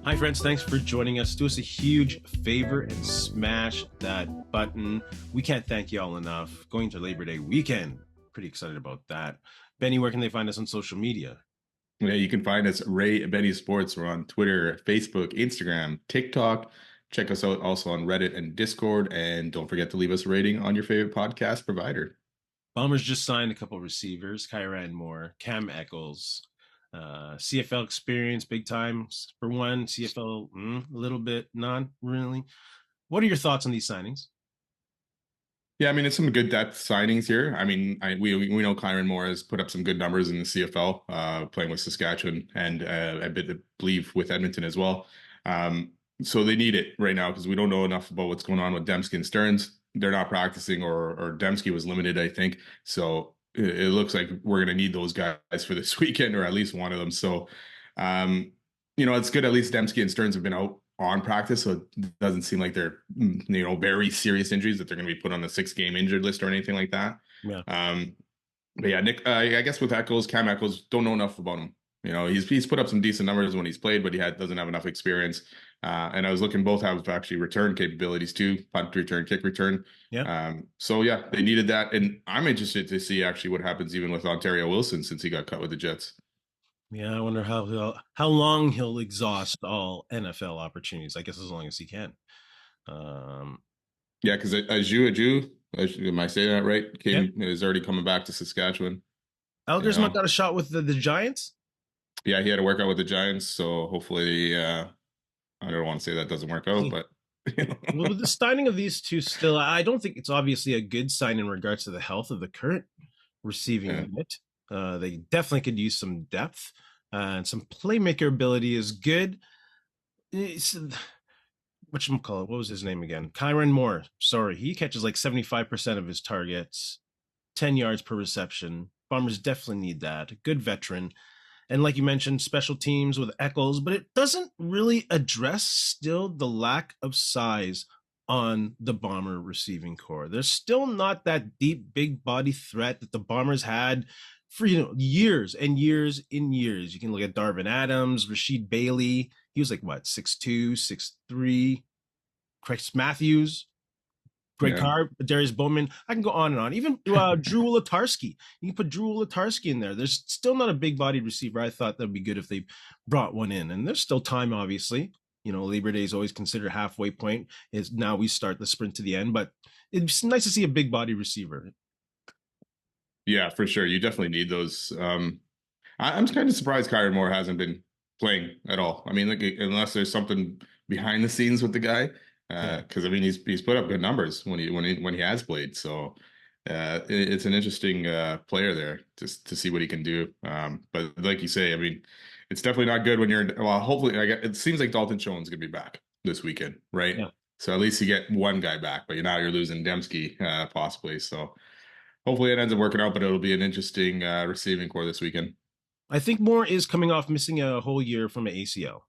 Hi friends, thanks for joining us. Do us a huge favor and smash that button. We can't thank you all enough. Going to Labor Day weekend. Pretty excited about that. Benny, where can they find us on social media? Yeah, you can find us Ray and Benny Sports. We're on Twitter, Facebook, Instagram, TikTok. Check us out also on Reddit and Discord. And don't forget to leave us a rating on your favorite podcast provider. Bombers just signed a couple of receivers, Kyran Moore, Cam Echols. CFL experience, big time for one. CFL, a little bit, not really. What are your thoughts on these signings? Yeah, I mean, it's some good depth signings here. I mean, we know Kyran Moore has put up some good numbers in the CFL, playing with Saskatchewan and I believe with Edmonton as well. So they need it right now because we don't know enough about what's going on with Dembski and Stearns. They're not practicing, or Dembski was limited, I think. So it looks like we're going to need those guys for this weekend, or at least one of them. So, it's good. At least Dembski and Stearns have been out on practice, so it doesn't seem like they're very serious injuries that they're going to be put on the 6-game injured list or anything like that. Yeah. But yeah, Nick, I guess with Echols, Cam Echols, don't know enough about him. He's put up some decent numbers when he's played, but he doesn't have enough experience. And I was looking, both have actually return capabilities too, punt return, kick return. Yeah. So yeah, they needed that, and I'm interested to see actually what happens even with Ontario Wilson since he got cut with the Jets. Yeah, I wonder how long he'll exhaust all NFL opportunities. I guess as long as he can. Yeah, because Aju, am I saying that right? Is already coming back to Saskatchewan. Eldersma got a shot with the Giants. Yeah, he had to work out with the Giants, so hopefully, I don't want to say that doesn't work out, but. Well, with the signing of these two, still, I don't think it's obviously a good sign in regards to the health of the current receiving unit. They definitely could use some depth, and some playmaker ability is good. Whatchamacallit, what was his name again? Kyran Moore. Sorry, he catches like 75% of his targets, 10 yards per reception. Bombers definitely need that. A good veteran. And like you mentioned, special teams with Echols, but it doesn't really address still the lack of size on the Bomber receiving core. There's still not that deep, big body threat that the Bombers had for years and years and years. You can look at Darvin Adams, Rashid Bailey. He was like what, 6'2", 6'3". Chris Matthews, Greg Carr, Darius Bowman. I can go on and on. Even Drew Latarski. You can put Drew Latarski in there. There's still not a big-bodied receiver. I thought that would be good if they brought one in. And there's still time, obviously. Labor Day is always considered halfway point. Is now we start the sprint to the end. But it's nice to see a big-body receiver. Yeah, for sure. You definitely need those. I'm kind of surprised Kyran Moore hasn't been playing at all. I mean, unless there's something behind the scenes with the guy, because I mean he's put up good numbers when he has played. So it's an interesting player there to see what he can do. But like you say, I mean, it's definitely not good when hopefully it seems like Dalton Schoen's gonna be back this weekend, right? Yeah. So at least you get one guy back, but now you're losing Dembski possibly. So. Hopefully it ends up working out, but it'll be an interesting receiving core this weekend. I think Moore is coming off missing a whole year from an ACL.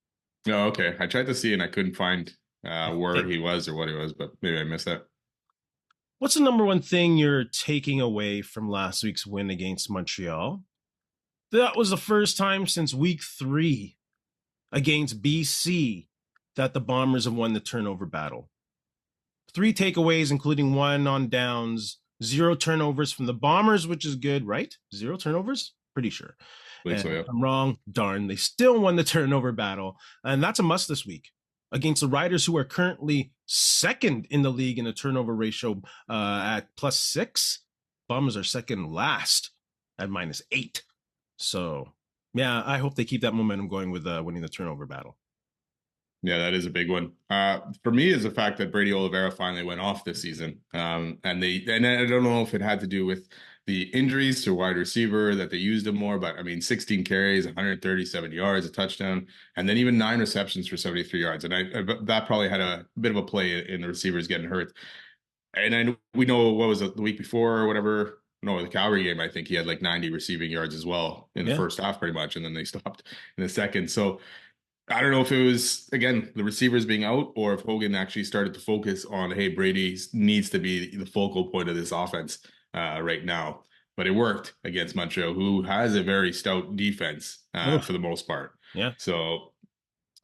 Oh, okay. I tried to see and I couldn't find where he was or what he was, but maybe I missed that. What's the number one thing you're taking away from last week's win against Montreal? That was the first time since week 3 against BC that the Bombers have won the turnover battle. 3 takeaways, including 1 on downs. 0 turnovers from the Bombers, which is good, right? 0 turnovers? Pretty sure. So, yeah. I'm wrong. Darn. They still won the turnover battle. And that's a must this week against the Riders, who are currently second in the league in the turnover ratio at +6. Bombers are second last at -8. So, yeah, I hope they keep that momentum going with winning the turnover battle. Yeah, that is a big one. For me, is the fact that Brady Oliveira finally went off this season. And I don't know if it had to do with the injuries to wide receiver that they used him more, but I mean, 16 carries, 137 yards, a touchdown, and then even 9 receptions for 73 yards. And that probably had a bit of a play in the receivers getting hurt. And we know what was it, the week before or whatever. No, the Calgary game, I think he had like 90 receiving yards as well in the first half, pretty much, and then they stopped in the second. So I don't know if it was, again, the receivers being out or if Hogan actually started to focus on, hey, Brady needs to be the focal point of this offense right now. but it worked against Montreal, who has a very stout defense for Oof. the most part. Yeah. So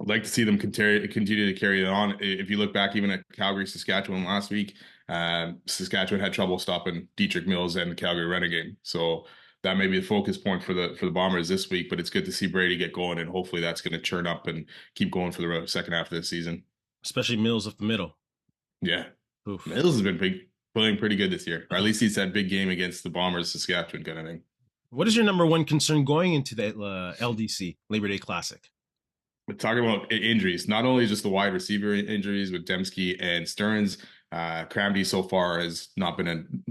I'd like to see them continue to carry it on. If you look back even at Calgary, Saskatchewan last week, Saskatchewan had trouble stopping Dietrich Mills and the Calgary Renegade. So that may be the focus point for the Bombers this week. But it's good to see Brady get going, and hopefully that's going to churn up and keep going for the second half of the season. Especially Mills up the middle. Yeah, Oof. Mills has been playing pretty good this year, or at least he's had big game against the Bombers, Saskatchewan kind of thing. What is your number one concern going into the LDC Labor Day Classic? But talking about injuries, not only just the wide receiver injuries with Dembski and Stearns, Cramdy so far has not been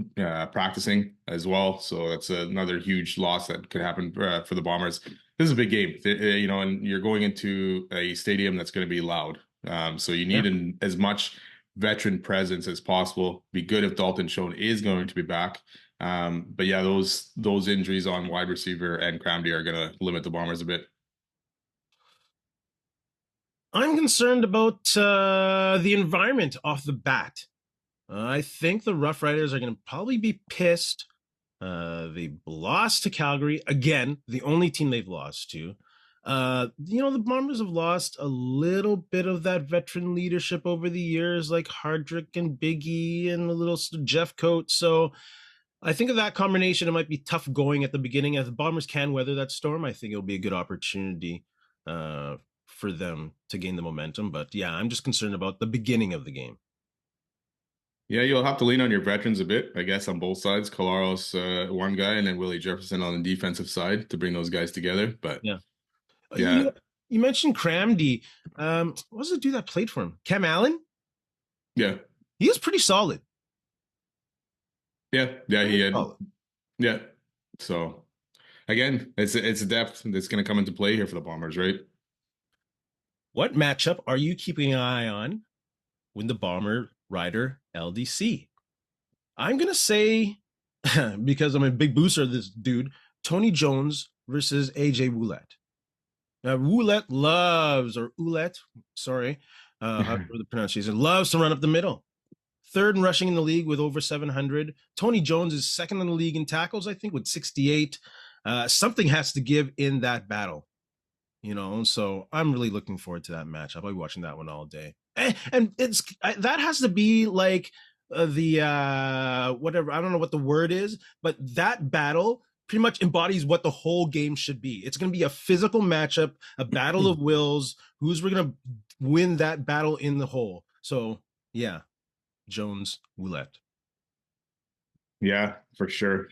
practicing as well. So that's another huge loss that could happen for the Bombers. This is a big game, and you're going into a stadium that's going to be loud. So you Yeah. need as much veteran presence as possible. Be good if Dalton Schoen is going to be back. But yeah, those injuries on wide receiver and Cramdy are going to limit the Bombers a bit. I'm concerned about the environment off the bat. I think the Roughriders are going to probably be pissed. They lost to Calgary again, the only team they've lost to. The Bombers have lost a little bit of that veteran leadership over the years, like Hardrick and Biggie and a little Jeff Coates. So I think of that combination, it might be tough going at the beginning. If the Bombers can weather that storm, I think it'll be a good opportunity for them to gain the momentum. But yeah, I'm just concerned about the beginning of the game. Yeah, you'll have to lean on your veterans a bit, I guess, on both sides. Collaros, one guy, and then Willie Jefferson on the defensive side to bring those guys together. But Yeah. yeah, You mentioned Cramdy. What was the dude that played for him? Cam Allen? yeah, He was pretty solid. yeah. He had, Solid. yeah. So again, it's a depth that's going to come into play here for the Bombers, right? What matchup are you keeping an eye on when the Bomber Rider LDC? I'm going to say, because I'm a big booster of this dude, Tony Jones versus AJ Ouellette. Now, Ouellette, sorry, however the pronunciation, loves to run up the middle. Third in rushing in the league with over 700. Tony Jones is second in the league in tackles, I think, with 68. Something has to give in that battle, so I'm really looking forward to that match. I'll be watching that one all day. And that has to be like the whatever, I don't know what the word is, but that battle pretty much embodies what the whole game should be. It's going to be a physical matchup, a battle of wills. Who's going to win that battle in the hole? So yeah, Jones Ouellette. Yeah, for sure.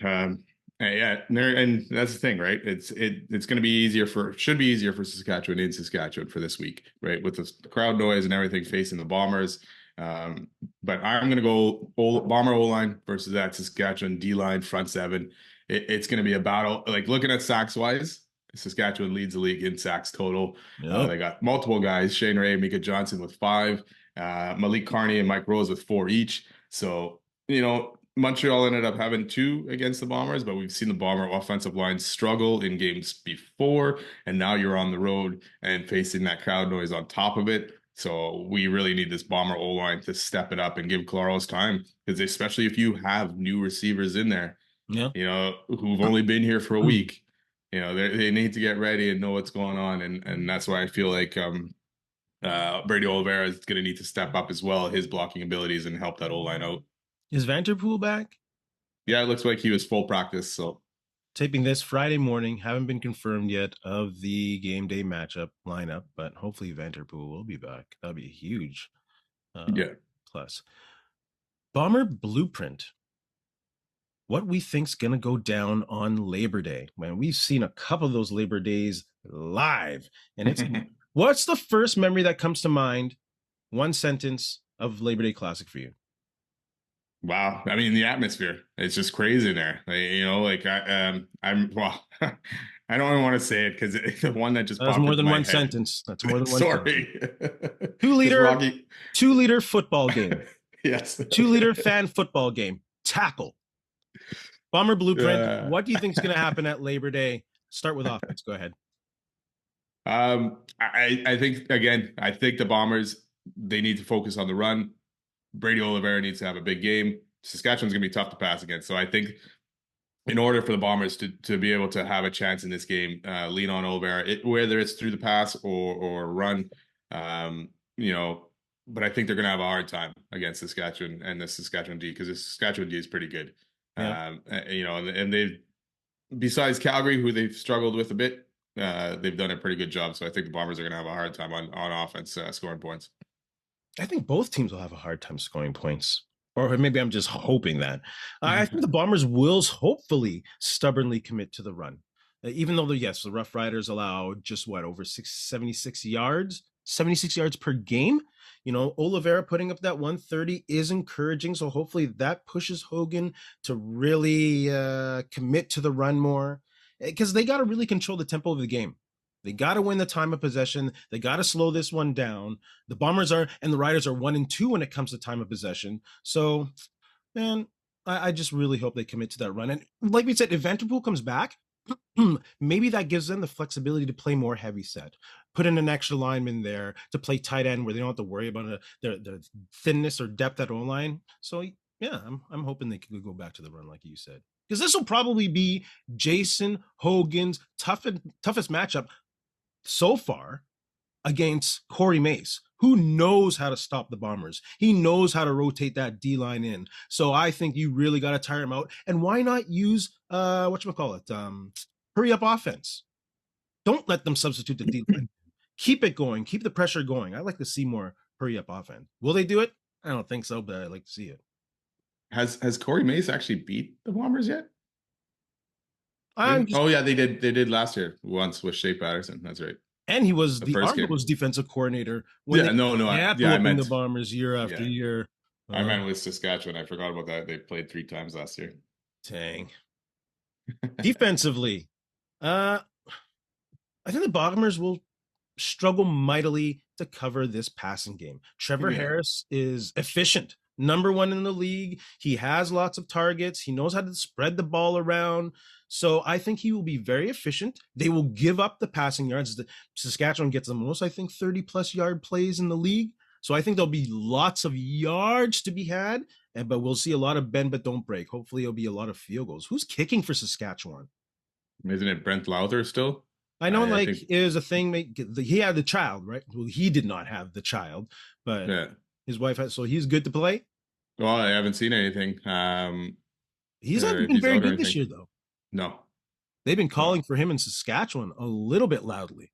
Yeah, and that's the thing, right? It's going to be should be easier for Saskatchewan in Saskatchewan for this week, right? With the crowd noise and everything facing the Bombers. But I'm going to go Bomber O-line versus that Saskatchewan D-line front seven. It's going to be a battle. Like looking at sacks wise, Saskatchewan leads the league in sacks total. Yep. They got multiple guys: Shane Ray, Mika Johnson with 5, Malik Carney and Mike Rose with 4 each. So Montreal ended up having 2 against the Bombers, but we've seen the Bomber offensive line struggle in games before, and now you're on the road and facing that crowd noise on top of it. So we really need this Bomber O-line to step it up and give Collaros time, because especially if you have new receivers in there, Yeah. who've only been here for a week, they need to get ready and know what's going on, and that's why I feel like Brady Oliveira is going to need to step up as well, his blocking abilities, and help that O-line out. Is Vanderpool back? Yeah, it looks like he was full practice. So Taping this Friday morning, haven't been confirmed yet of the game day matchup lineup, but hopefully Vanderpool will be back. That'll be a huge plus. Bomber Blueprint. What we think's gonna go down on Labor Day? Man, we've seen a couple of those Labor Days live, and it's what's the first memory that comes to mind? One sentence of Labor Day Classic for you. Wow. I mean, the atmosphere, it's just crazy in there. I'm well, I don't even want to say it because the one that just That's popped more into than my one head. sentence. That's more than one Sorry. sentence. 2-liter football game. Yes. 2-liter fan football game. Tackle. Bomber Blueprint. What do you think is going to happen at Labor Day? Start with offense. Go ahead. I think the Bombers, they need to focus on the run. Brady Oliveira needs to have a big game. Saskatchewan's going to be tough to pass against. So I think in order for the Bombers to be able to have a chance in this game, lean on Olivera, whether it's through the pass or run. Um, you know, but I think they're going to have a hard time against Saskatchewan and the Saskatchewan D, because the Saskatchewan D is pretty good. Yeah. You know, and they've, besides Calgary, who they've struggled with a bit, they've done a pretty good job. So I think the Bombers are going to have a hard time on offense scoring points. I think both teams will have a hard time scoring points. Or maybe I'm just hoping that. I think the Bombers will hopefully stubbornly commit to the run. Even though, yes, the Roughriders allow just what, over 76 yards? 76 yards per game. You know, Oliveira putting up that 130 is encouraging. So hopefully that pushes Hogan to really commit to the run more, because they got to really control the tempo of the game. They got to win the time of possession. They got to slow this one down. The Bombers are, and the Riders are 1-2 when it comes to time of possession. So, man, I just really hope they commit to that run. And like we said, if Vanderpool comes back, maybe that gives them the flexibility to play more heavy set. Put in an extra lineman there to play tight end where they don't have to worry about their thinness or depth at O-line. So, yeah, I'm hoping they could go back to the run like you said. Because this will probably be Jason Hogan's toughest matchup so far against Corey Mace, who knows how to stop the Bombers. He knows how to rotate that D line in. So I think you really got to tire him out. And why not use hurry up offense? Don't let them substitute the D line. Keep it going. Keep the pressure going. I like to see more hurry up offense. Will they do it? I don't think so, but I'd like to see it. Has Corey Mace actually beat the Bombers yet? I'm just, Oh yeah, they did. They did last year once with Shea Patterson. That's right. and he was The the first game. Argos defensive coordinator when Yeah, no, no. kept I whooping the meant. Bombers year after Yeah, year. I meant with Saskatchewan. I forgot about that. They played 3 times last year. Dang. Defensively, I think the Bombers will struggle mightily to cover this passing game. Trevor Yeah. Harris is efficient, number one in the league. He has lots of targets. He knows how to spread the ball around. So I think he will be very efficient. They will give up the passing yards. Saskatchewan gets the most, I think, 30 plus yard plays in the league. So I think there'll be lots of yards to be had, but we'll see a lot of bend but don't break. Hopefully, it'll be a lot of field goals. Who's kicking for Saskatchewan? Isn't it Brent Lowther still? I know, I like, think. it was a thing. He had the child, right? Well, he did not have the child, but Yeah. his wife had. So he's good to play. Well, I haven't seen anything. He's not If been he's very out or good this anything. year, though. No. They've been No. calling for him in Saskatchewan a little bit loudly.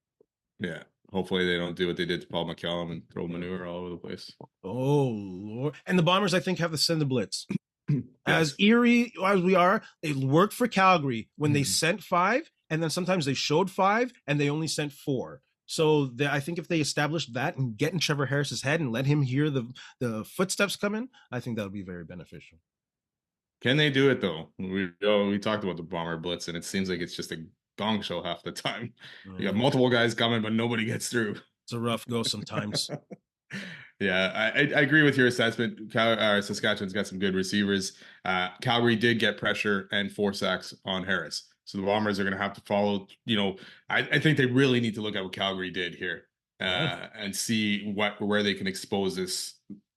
Yeah. Hopefully they don't do what they did to Paul McCallum and throw manure all over the place. Oh Lord! And the Bombers, I think, have to send the blitz. As Yes. eerie as we are, it worked for Calgary when they sent 5, and then sometimes they showed 5 and they only sent 4. So I think if they establish that and get in Trevor Harris's head and let him hear the footsteps come in, I think that would be very beneficial. Can they do it though? We talked about the Bomber Blitz, and it seems like it's just a gong show half the time. You got multiple guys coming, but nobody gets through. It's a rough go sometimes. Yeah, I agree with your assessment. Saskatchewan's got some good receivers. Calgary did get pressure and 4 sacks on Harris. So the Bombers are going to have to follow. You know, I think they really need to look at what Calgary did here and see where they can expose this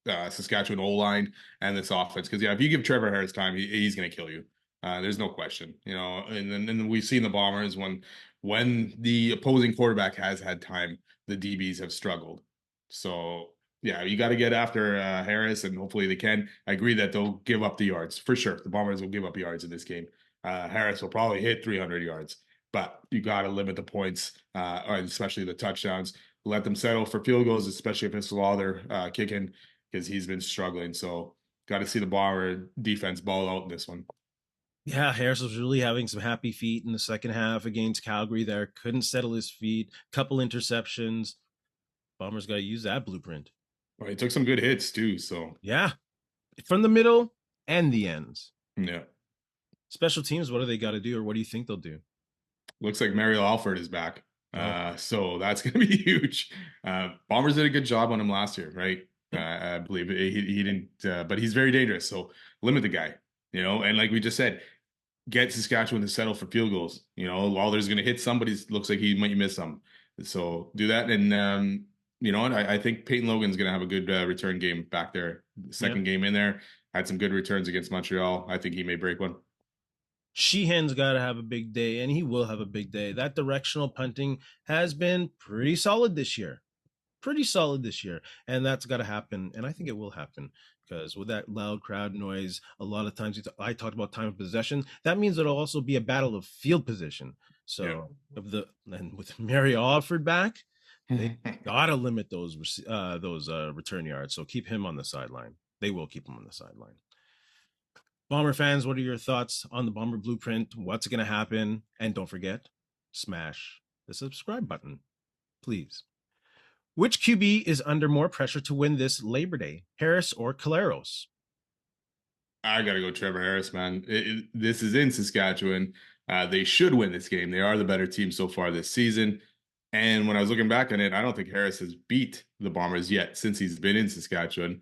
Saskatchewan O line and this offense. Because yeah, if you give Trevor Harris time, he's going to kill you. There's no question. You know, and then we've seen the Bombers when the opposing quarterback has had time, the DBs have struggled. So yeah, you got to get after Harris, and hopefully they can. I agree that they'll give up the yards for sure. The Bombers will give up yards in this game. Harris will probably hit 300 yards, but you got to limit the points, especially the touchdowns. Let them settle for field goals, especially if it's Lawler kicking, because he's been struggling. So got to see the Bomber defense ball out in this one. Yeah, Harris was really having some happy feet in the second half against Calgary there. Couldn't settle his feet. Couple interceptions. Bombers got to use that blueprint. Well, he took some good hits too. So yeah, from the middle and the ends. Yeah. Special teams, what do they got to do, or what do you think they'll do? Looks like Mariel Alford is back. So that's going to be huge. Bombers did a good job on him last year, right? I believe he didn't, but he's very dangerous. So limit the guy, you know, and like we just said, get Saskatchewan to settle for field goals. You know, Lawler's going to hit somebody. Looks like he might miss some. So do that. And, you know what? I think Peyton Logan's going to have a good return game back there. Second game in there. Had some good returns against Montreal. I think he may break one. Sheehan's got to have a big day, and he will have a big day. That directional punting has been pretty solid this year. Pretty solid this year. And that's got to happen. And I think it will happen because with that loud crowd noise, a lot of times I talked about time of possession. That means it'll also be a battle of field position. Yeah. So and with Mary Alford back, they gotta limit those return yards. So keep him on the sideline. They will keep him on the sideline. Bomber fans, what are your thoughts on the Bomber Blueprint? What's going to happen? And don't forget, smash the subscribe button, please. Which QB is under more pressure to win this Labor Day, Harris or Collaros? I got to go Trevor Harris, man. This is in Saskatchewan. They should win this game. They are the better team so far this season. And when I was looking back on it, I don't think Harris has beat the Bombers yet since he's been in Saskatchewan.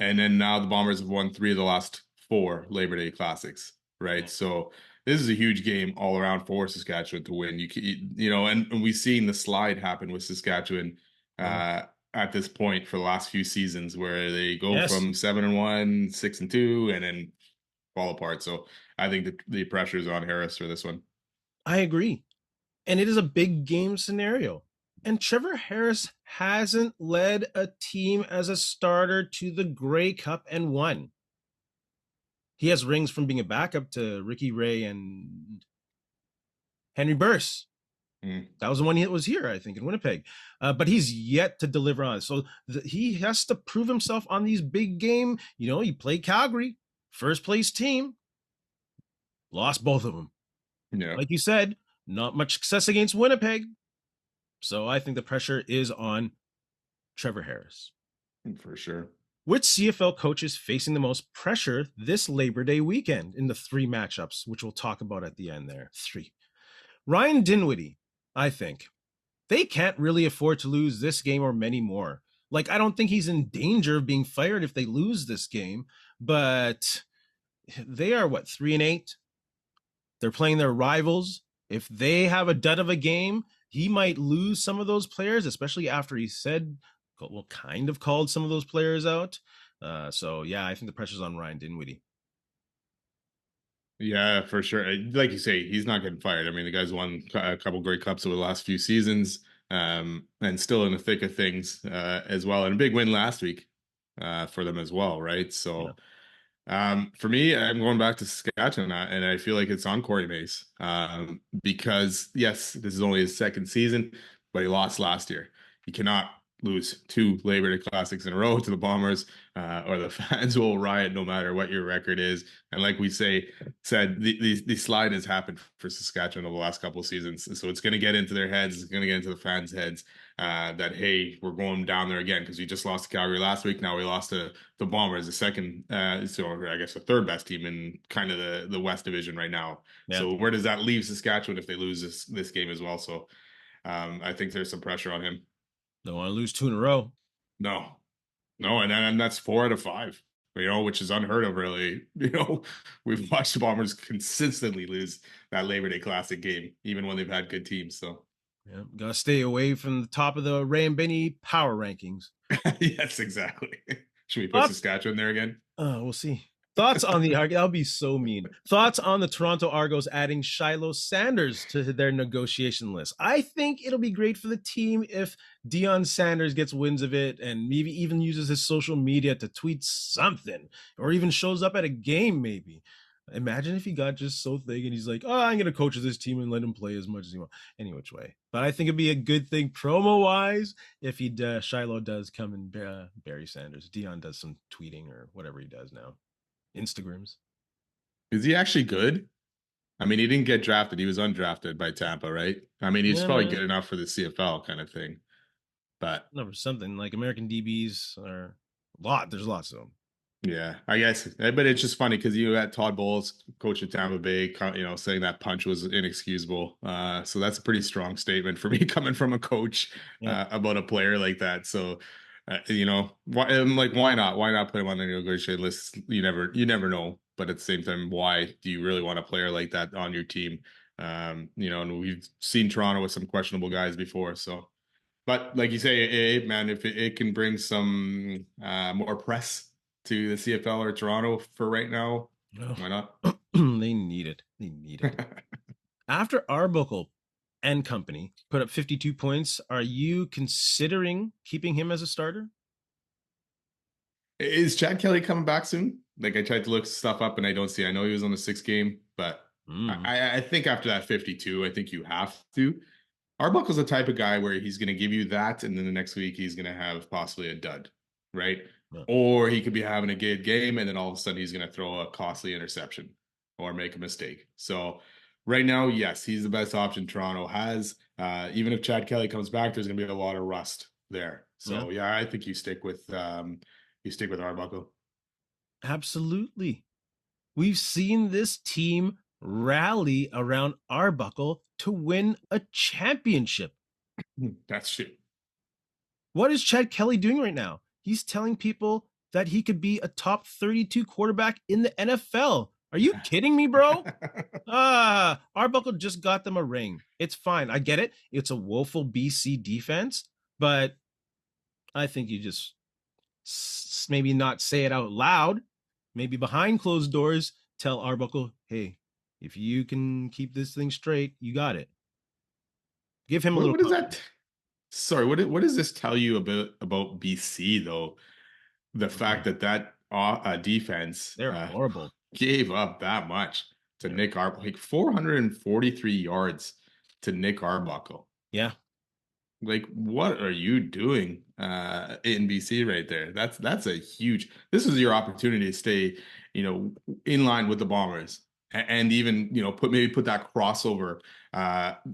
And then now the Bombers have won 3 of the last 4 Labor Day Classics, right? So this is a huge game all around for Saskatchewan to win. And we've seen the slide happen with Saskatchewan at this point for the last few seasons, where they go from 7-1, 6-2, and then fall apart. So I think the pressure is on Harris for this one. I agree. And it is a big game scenario. And Trevor Harris hasn't led a team as a starter to the Grey Cup and won. He has rings from being a backup to Ricky Ray and Henry Burse. That was the one that was here, I think, in Winnipeg. But he's yet to deliver on it. So he has to prove himself on these big game. You play Calgary, first place team, lost both of them. Yeah. Like you said, not much success against Winnipeg. So I think the pressure is on Trevor Harris. For sure. Which CFL coach is facing the most pressure this Labor Day weekend in the 3 matchups, which we'll talk about at the end there? 3. Ryan Dinwiddie, I think. They can't really afford to lose this game or many more. Like, I don't think he's in danger of being fired if they lose this game, but they are, 3-8? They're playing their rivals. If they have a dud of a game, he might lose some of those players, especially after he kind of called some of those players out. So, yeah, I think the pressure's on Ryan Dinwiddie. Yeah, for sure. Like you say, he's not getting fired. I mean, the guy's won a couple Grey Cups over the last few seasons, and still in the thick of things as well. And a big win last week for them as well, right? So, for me, I'm going back to Saskatchewan, and I feel like it's on Corey Mace because, yes, this is only his 2nd season, but he lost last year. He cannot lose 2 Labor Day Classics in a row to the Bombers, or the fans will riot no matter what your record is. And like we said, the slide has happened for Saskatchewan over the last couple of seasons, so it's going to get into their heads. It's going to get into the fans' heads that, hey, we're going down there again because we just lost to Calgary last week. Now we lost to the Bombers, the second, so I guess the 3rd best team in kind of the West Division right now. Yeah. So where does that leave Saskatchewan if they lose this game as well? So I think there's some pressure on him. Don't want to lose 2 in a row. No, and that's 4 out of 5. Which is unheard of, really. We've watched the Bombers consistently lose that Labor Day Classic game, even when they've had good teams. So, yeah, gotta stay away from the top of the Ray and Benny power rankings. Yes, exactly. Should we put Saskatchewan there again? We'll see. Thoughts on the Argos? That'll be so mean. Thoughts on the Toronto Argos adding Shilo Sanders to their negotiation list? I think it'll be great for the team if Deion Sanders gets winds of it and maybe even uses his social media to tweet something, or even shows up at a game maybe. Imagine if he got just so thick and he's like, oh, I'm going to coach this team and let him play as much as he wants. Any which way. But I think it'd be a good thing promo-wise if Shilo does come and bury Sanders. Deion does some tweeting or whatever he does now. Instagrams. Is he actually good? I mean, he didn't get drafted. He was undrafted by Tampa, right? I mean, he's probably good enough for the CFL kind of thing. But no, something like American DBs are there's lots of them. Yeah, I guess. But it's just funny because you had Todd Bowles, coach of Tampa Bay, saying that punch was inexcusable. So that's a pretty strong statement for me coming from a coach about a player like that. So, why not? Why not put him on the negotiation list? You never know. But at the same time, why do you really want a player like that on your team? And we've seen Toronto with some questionable guys before. So, but like you say, man, if it can bring some more press to the CFL or Toronto for right now, why not? They need it. They need it. After Arbuckle and company put up 52 points, are you considering keeping him as a starter? Is Chad Kelly coming back soon? Like I tried to look stuff up and I don't see. I know he was on the 6 game, but Mm, I think after that 52, I think you have to. Arbuckle's the type of guy where he's going to give you that, and then the next week he's going to have possibly a dud, right? yeah. Or he could be having a good game, and then all of a sudden he's going to throw a costly interception or make a mistake. So right now, yes, he's the best option Toronto has. Even if Chad Kelly comes back, there's going to be a lot of rust there. Yeah, So yeah, I think you stick with Arbuckle. absolutely. We've seen this team rally around Arbuckle to win a championship. That's true. What is Chad Kelly doing right now? He's telling people that he could be a top 32 quarterback in the NFL. Are you kidding me, bro? Arbuckle just got them a ring. It's fine. I get it. It's a woeful BC defense, but I think you just maybe not say it out loud. Maybe behind closed doors, tell Arbuckle, hey, if you can keep this thing straight, you got it. Give him a little What is confidence. that? Sorry, what does this tell you about BC though? The fact that defense They're horrible. gave up that much to Yeah. Nick Arbuckle, like 443 yards to Nick Arbuckle. Yeah. Like, what are you doing in BC right there? That's a huge. This is your opportunity to stay, in line with the Bombers, and even put that crossover.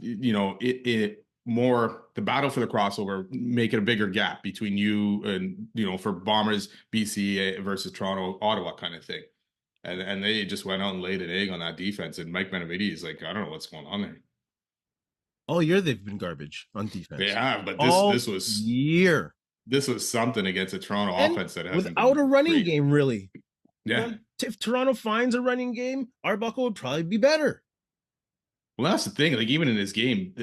It more the battle for the crossover, make it a bigger gap between you and for Bombers BC versus Toronto Ottawa kind of thing. And they just went out and laid an egg on that defense. And Mike Benevides is like, I don't know what's going on there. All year they've been garbage on They defense. have, but this All this was year. this was something against a Toronto And offense that hasn't without been a running great. game, really. Yeah. If Toronto finds a running game, Arbuckle would probably be better. Well, that's the thing. Like even in this game,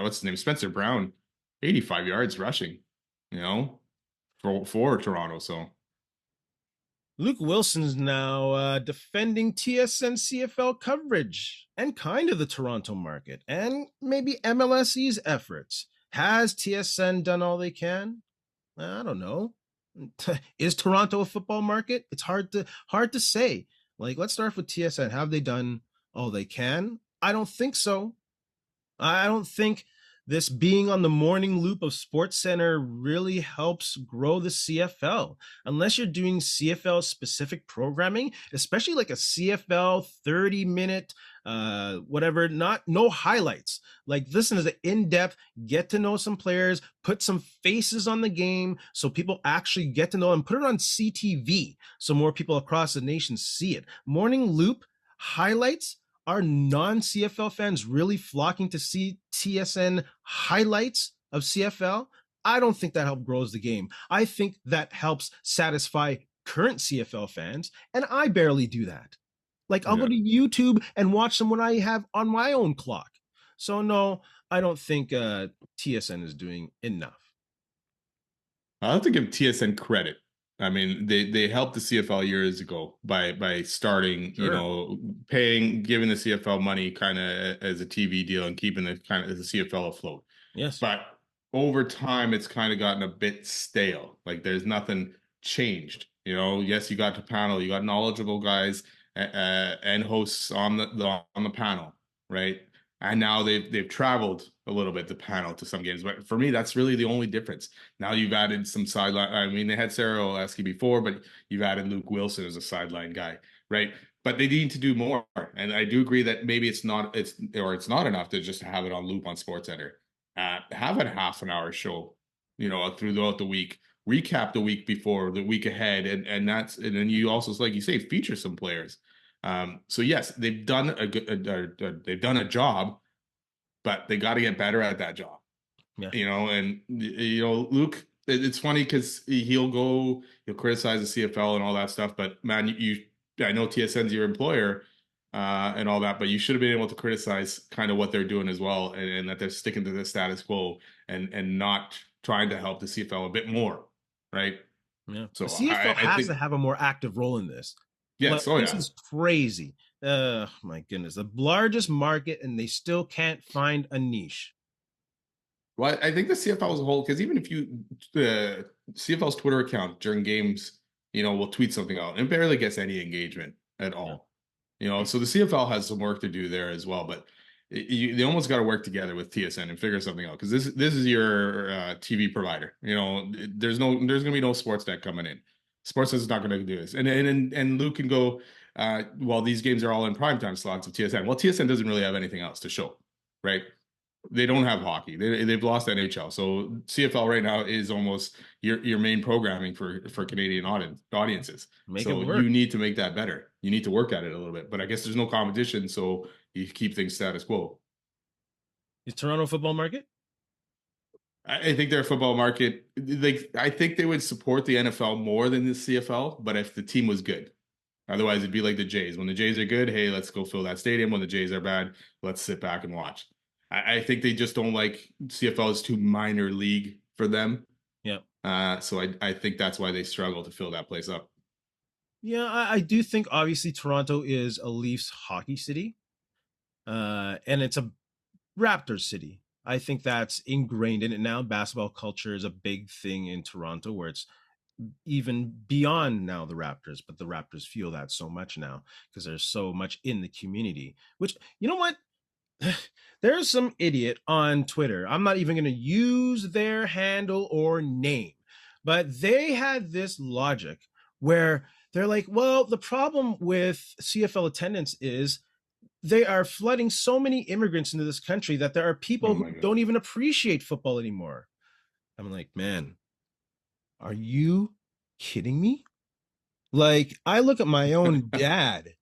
what's his name? Spencer Brown, 85 yards rushing, you know, for Toronto. So Luke Wilson's now defending TSN CFL coverage and kind of the Toronto market and maybe MLSE's efforts. Has TSN done all they can? I don't know. Is Toronto a football market? It's hard to say. Like, let's start with TSN. Have they done all they can? I don't think so. I don't think this being on the morning loop of Sports Center really helps grow the CFL. Unless you're doing CFL specific programming, especially like a CFL 30-minute whatever, no highlights. Like listen is an in-depth, get to know some players, put some faces on the game so people actually get to know and put it on CTV so more people across the nation see it. Morning loop highlights, are non-CFL fans really flocking to see TSN highlights of CFL? I don't think that helps grows the game. I think that helps satisfy current CFL fans, and I barely do that. Like I'll go yeah, to YouTube and watch them when I have on my own clock. So no, I don't think TSN is doing enough. I have to give TSN credit. I mean, they helped the CFL years ago by starting, Sure. giving the CFL money kind of as a TV deal and keeping the kind of the CFL afloat. Yes. But over time, it's kind of gotten a bit stale. Like there's nothing changed. Yes, you got the panel, you got knowledgeable guys and hosts on the panel, right? And now they've traveled a little bit the panel to some games. But for me, that's really the only difference. Now you've added some sideline. I mean, they had Sarah Oleski before, but you've added Luke Wilson as a sideline guy, right? But they need to do more. And I do agree that maybe it's not enough to just have it on loop on SportsCenter. Have a half an hour show, throughout the week. Recap the week before, the week ahead, and then you also, like you say, feature some players. So yes, they've done a job, but they got to get better at that job. Yeah. And Luke, it's funny because he'll criticize the CFL and all that stuff, but man, I know TSN's your employer and all that, but you should have been able to criticize kind of what they're doing as well, and that they're sticking to the status quo and not trying to help the CFL a bit more, right? Yeah. The So CFL I has think to have a more active role in this. yes, Like, oh this yeah, is crazy My goodness, the largest market, and they still can't find a niche. Well, I think the CFL as a whole, because even if you the CFL's Twitter account during games, will tweet something out and it barely gets any engagement at Yeah. all. So the CFL has some work to do there as well, but they almost got to work together with TSN and figure something out because this is your TV provider. There's gonna be no Sportsnet coming in. Sportsnet is not going to do this, and Luke can go. Well, these games are all in primetime slots of TSN. Well, TSN doesn't really have anything else to show, right? They don't have hockey. They've lost NHL. So CFL right now is almost your main programming for Canadian audiences. Make it So work. you need to make that better. You need to work at it a little bit. But I guess there's no competition, so you keep things status quo. The Toronto football market? I think their football market, like I think they would support the NFL more than the CFL, but if the team was good. Otherwise, it'd be like the Jays. When the Jays are good, hey, let's go fill that stadium. When the Jays are bad, let's sit back and watch. I think they just don't like CFL is too minor league for them. Yeah. So I think that's why they struggle to fill that place up. Yeah, I do think obviously Toronto is a Leafs hockey city. And it's a Raptors city. I think that's ingrained in it now. Basketball culture is a big thing in Toronto where it's even beyond now the Raptors, but the Raptors feel that so much now because there's so much in the community, which, you know what? There's some idiot on Twitter. I'm not even going to use their handle or name, but they had this logic where they're like, well, the problem with CFL attendance is they are flooding so many immigrants into this country that there are people Oh who my god. don't even appreciate football anymore. I'm like, man, are you kidding me? Like, I look at my own dad,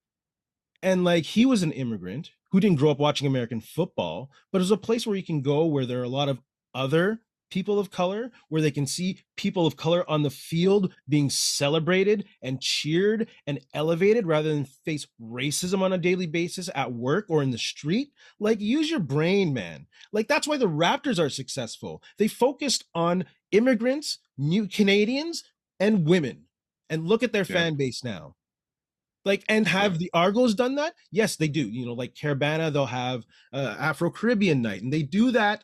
and like, he was an immigrant who didn't grow up watching American football, but it was a place where you can go where there are a lot of other people of color, where they can see people of color on the field being celebrated and cheered and elevated rather than face racism on a daily basis at work or in the street. Like, use your brain, man. Like, that's why the Raptors are successful. They focused on immigrants, new Canadians, and women. And look at their Yeah. fan base now. Like, and Yeah. have the Argos done that? Yes, they do. Like Caravana, they'll have Afro Caribbean night, and they do that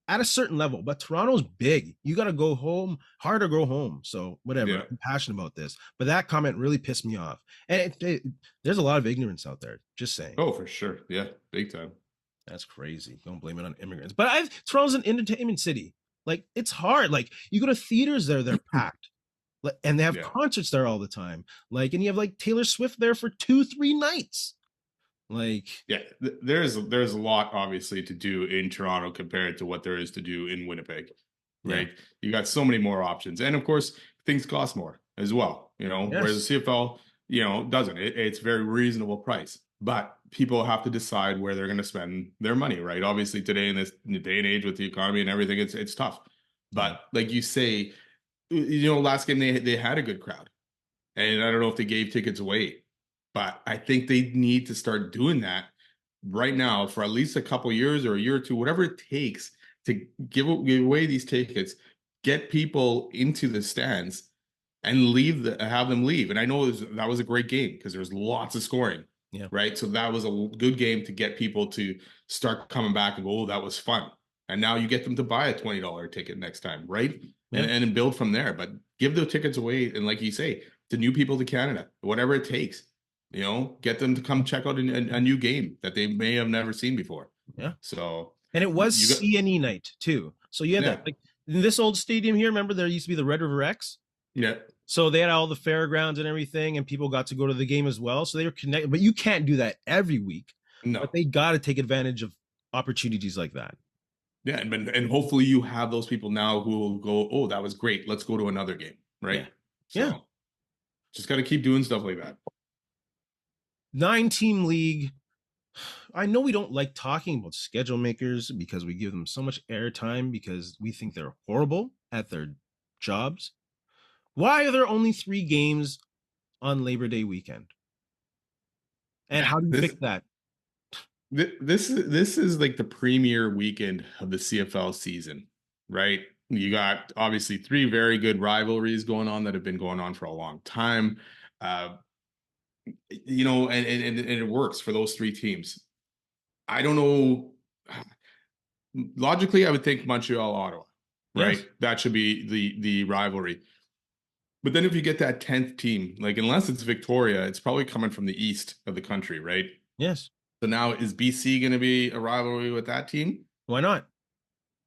at a certain level. But Toronto's big. You got to go home, hard or go home. So whatever. Yeah. I'm passionate about this, but that comment really pissed me off. And there's a lot of ignorance out there. Just saying. Oh, for sure. Yeah. Big time. That's crazy. Don't blame it on immigrants. But Toronto's an entertainment city. Like, it's hard. Like, you go to theaters there, they're packed. And they have Yeah. concerts there all the time. Like, and you have like Taylor Swift there for 2-3 nights. Like, Yeah. There's a lot obviously to do in Toronto compared to what there is to do in Winnipeg. Right. yeah. You got so many more options. And of course, things cost more as well, whereas Yes. the CFL, doesn't. It's very reasonable price. But people have to decide where they're going to spend their money, right? Obviously, today in this day and age with the economy and everything, it's tough. But like you say, last game they had a good crowd, and I don't know if they gave tickets away, but I think they need to start doing that right now for at least a couple years or a year or two, whatever it takes to give away these tickets, get people into the stands, and have them leave. And I know that was a great game because there was lots of scoring. Yeah. Right. So that was a good game to get people to start coming back and go, oh, that was fun. And now you get them to buy a $20 ticket next time, right? Yeah. And build from there. But give the tickets away, and like you say, to new people to Canada, whatever it takes. Get them to come check out a new game that they may have never seen before. Yeah. So, and it was CNE night too. So you had that, like, in this old stadium here. Remember, there used to be the Red River X. Yeah. So they had all the fairgrounds and everything, and people got to go to the game as well. So they were connected. But you can't do that every week. No. But they got to take advantage of opportunities like that. Yeah, and hopefully you have those people now who will go, oh, that was great. Let's go to another game, right? Yeah. So just got to keep doing stuff like that. 9-team league. I know we don't like talking about schedule makers because we give them so much airtime because we think they're horrible at their jobs. Why are there only 3 games on Labor Day weekend? And how do you fix that? This is like the premier weekend of the CFL season, right? You got obviously 3 very good rivalries going on that have been going on for a long time. you know, and it works for those three teams. I don't know. Logically, I would think Montreal, Ottawa, right? Yes. That should be the rivalry. But then if you get that 10th team, like unless it's Victoria, it's probably coming from the east of the country, right? Yes. So now is BC going to be a rivalry with that team? Why not?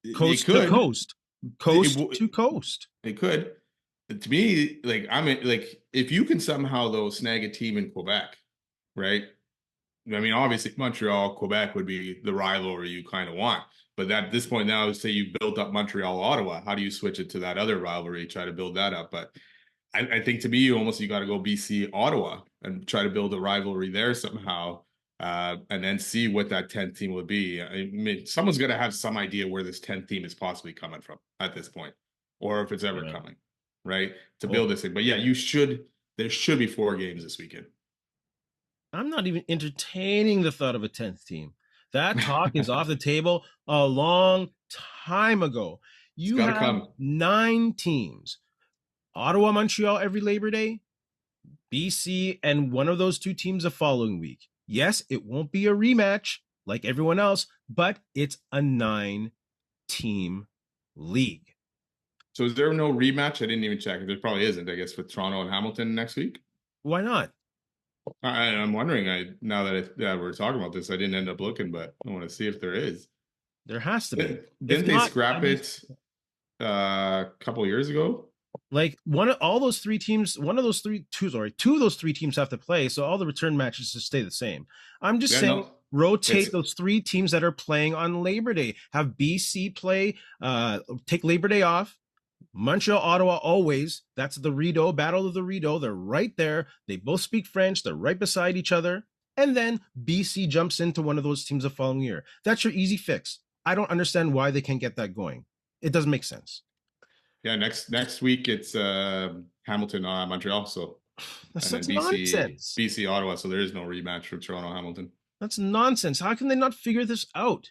It Coast to could. coast. Coast to coast. It could. To me, like like if you can somehow though snag a team in Quebec, right? I mean, obviously Montreal, Quebec would be the rivalry you kind of want. But at this point now, say you built up Montreal, Ottawa, how do you switch it to that other rivalry? Try to build that up. But I think to me, you got to go BC, Ottawa, and try to build a rivalry there somehow, and then see what that 10th team would be. I mean, someone's got to have some idea where this 10th team is possibly coming from at this point, or if it's ever Yeah. coming, right? To Oh, build this thing. But yeah, there should be 4 games this weekend. I'm not even entertaining the thought of a 10th team. That talk is off the table a long time ago. It's You got to have come. 9 teams. Ottawa, Montreal every Labor Day, BC, and one of those 2 teams the following week. Yes, it won't be a rematch like everyone else, but it's a 9-team league. So is there no rematch? I didn't even check. There probably isn't, I guess, with Toronto and Hamilton next week. Why not? I'm wondering. Now that we're talking about this, I didn't end up looking, but I want to see if there is. There has to be. Didn't they scrap it a couple years ago? Like two of those 3 teams have to play, so all the return matches just stay the same. I'm just saying, rotate those 3 teams that are playing on Labor Day. Have BC play, take Labor Day off. Montreal, Ottawa, always. That's the Rideau, Battle of the Rideau. They're right there. They both speak French. They're right beside each other. And then BC jumps into one of those teams the following year. That's your easy fix. I don't understand why they can't get that going. It doesn't make sense. Yeah, next week it's Hamilton, Montreal. So That's and then nonsense. BC, Ottawa. So there is no rematch for Toronto, Hamilton. That's nonsense. How can they not figure this out?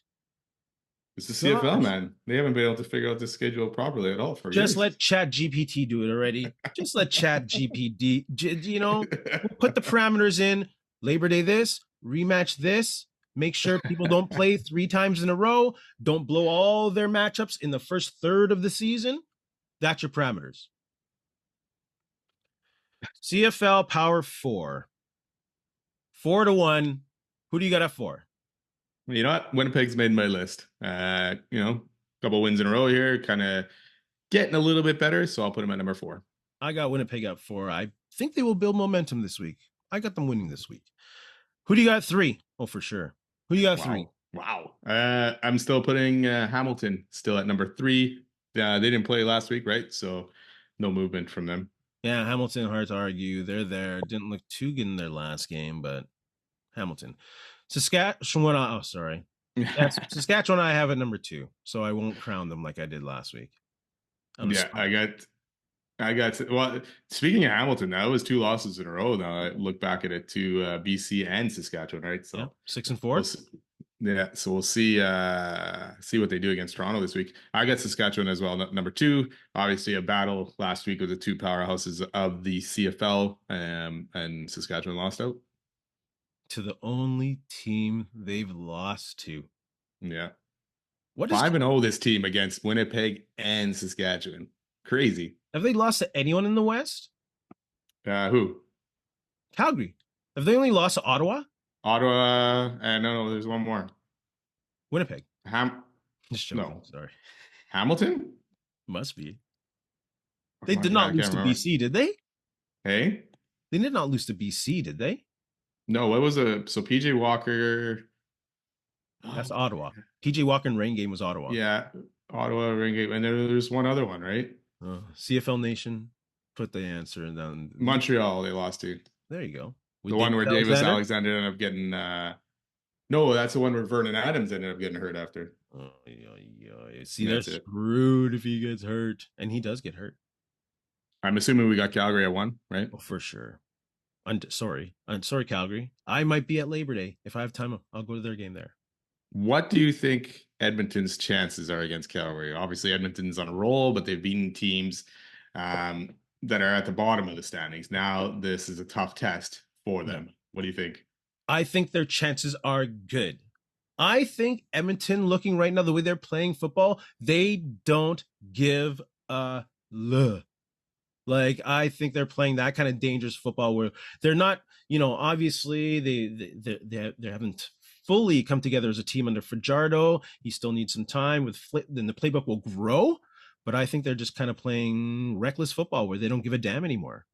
It's the CFL, man. They haven't been able to figure out the schedule properly at all for Just years. let Chat GPT do it already. Just let Chat GPT, we'll put the parameters in. Labor Day this, rematch this. Make sure people don't play 3 times in a row. Don't blow all their matchups in the first third of the season. That's your parameters. CFL Power 4. 4-1. Who do you got at 4? You know what? Winnipeg's made my list. Couple wins in a row here, kind of getting a little bit better. So I'll put them at number 4. I got Winnipeg at 4. I think they will build momentum this week. I got them winning this week. Who do you got at 3? Oh, for sure. Who do you got at 3? Wow. I'm still putting Hamilton still at number 3. They didn't play last week, right? So no movement from them. Yeah, Hamilton, hard to argue. They're there. Didn't look too good in their last game, but Hamilton. Saskatchewan, Saskatchewan I have at number 2, so I won't crown them like I did last week. I got well, speaking of Hamilton, that was 2 losses in a row now. I look back at it to BC and Saskatchewan, right? So yeah, 6-4. So we'll see what they do against Toronto this week. I got Saskatchewan as well, number 2. Obviously a battle last week with the 2 powerhouses of the CFL, and Saskatchewan lost out to the only team they've lost to. Yeah. What 5-0 this team against Winnipeg and Saskatchewan. Crazy. Have they lost to anyone in the West? Who? Calgary. Have they only lost to Ottawa? Ottawa, no, there's one more. Winnipeg. No. Sorry. Hamilton? Must be. They did not lose to BC, did they? Hey? They did not lose to BC, did they? No, what was so PJ Walker. That's Ottawa. PJ Walker and rain game was Ottawa. Yeah, Ottawa, rain game. And there's one other one, right? CFL Nation, put the answer and then Montreal, they lost to. There you go. The one where Davis Alexander ended up getting no, that's the one where Vernon Adams ended up getting hurt after. Oh, yeah. See, they're screwed if he gets hurt. And he does get hurt. I'm assuming we got Calgary at 1, right? Oh, for sure. I'm sorry, Calgary. I might be at Labor Day. If I have time, I'll go to their game there. What do you think Edmonton's chances are against Calgary? Obviously, Edmonton's on a roll, but they've beaten teams that are at the bottom of the standings. Now, this is a tough test for them. What do you think? I think their chances are good. I think Edmonton, looking right now, the way they're playing football, they don't give a l. Like, I think they're playing that kind of dangerous football where they're not, obviously they haven't fully come together as a team under Fajardo. He still needs some time with then the playbook will grow. But I think they're just kind of playing reckless football where they don't give a damn anymore.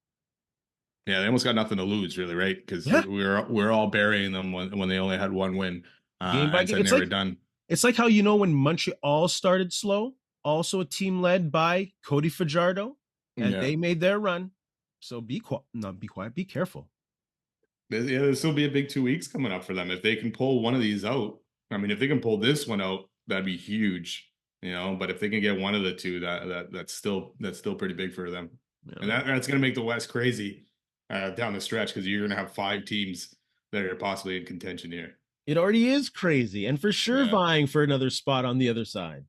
Yeah, they almost got nothing to lose, really, right? Because we're all burying them when they only had one win. Game by and game. said they were done. It's like how when Montreal started slow, also a team led by Cody Fajardo, and they made their run. So be quiet, be careful. Yeah, there'll still be a big 2 weeks coming up for them. If they can pull one of these out, I mean, if they can pull this one out, that'd be huge, But if they can get one of the two, that's still pretty big for them. Yeah. And that's going to make the West crazy down the stretch because you're going to have 5 teams that are possibly in contention here. It already is crazy, and for sure vying for another spot on the other side.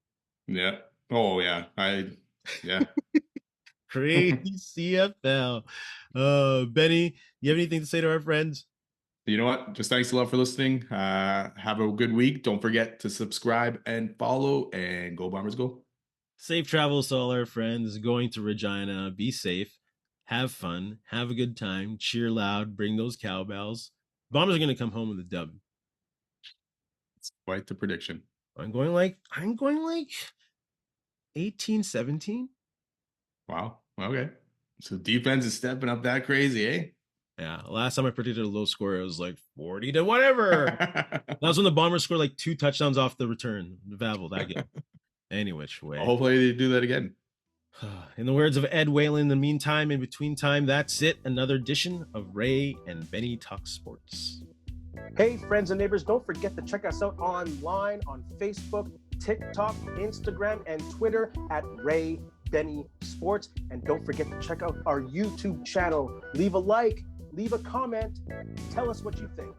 Yeah. Oh yeah. Crazy CFL. Benny, you have anything to say to our friends? You know what? Just thanks a lot for listening. Have a good week. Don't forget to subscribe and follow, and go Bombers go. Safe travels to all our friends going to Regina. Be safe. Have fun. Have a good time. Cheer loud. Bring those cowbells. Bombers are going to come home with a dub. It's quite the prediction. I'm going like 18-17. Wow. Okay. So defense is stepping up that crazy, eh? Yeah. Last time I predicted a low score, it was like 40 to whatever. That was when the Bombers scored like 2 touchdowns off the return. Vavel, that game. Any which way. Hopefully they do that again. In the words of Ed Whalen, in the meantime, in between time, that's it. Another edition of Ray and Benny Talk Sports. Hey, friends and neighbors, don't forget to check us out online on Facebook, TikTok, Instagram, and Twitter at Ray Benny Sports. And don't forget to check out our YouTube channel. Leave a like, leave a comment, tell us what you think.